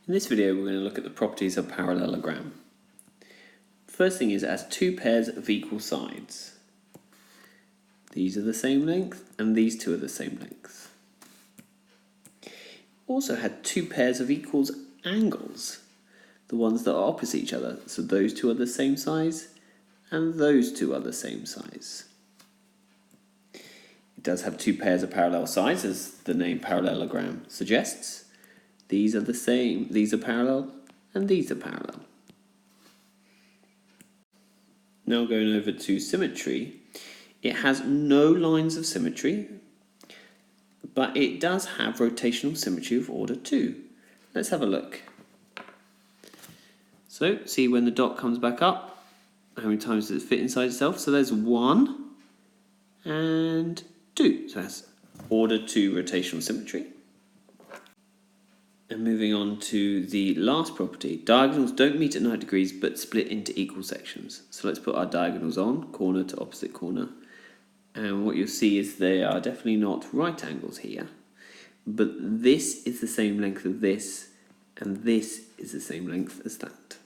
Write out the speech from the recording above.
In this video we're going to look at the properties of parallelogram. First thing is it has two pairs of equal sides. These are the same length and these two are the same length. Also had two pairs of equal angles, the ones that are opposite each other, so those two are the same size and those two are the same size. It does have two pairs of parallel sides, as the name parallelogram suggests. These are the same, these are parallel, and these are parallel. Now going over to symmetry, it has no lines of symmetry, but it does have rotational symmetry of order 2. Let's have a look. So, see when the dot comes back up, how many times does it fit inside itself? So there's 1 and 2. So that's order 2 rotational symmetry. And moving on to the last property, diagonals don't meet at 90 degrees but split into equal sections. So let's put our diagonals on, corner to opposite corner. And what you'll see is they are definitely not right angles here. But this is the same length as this, and this is the same length as that.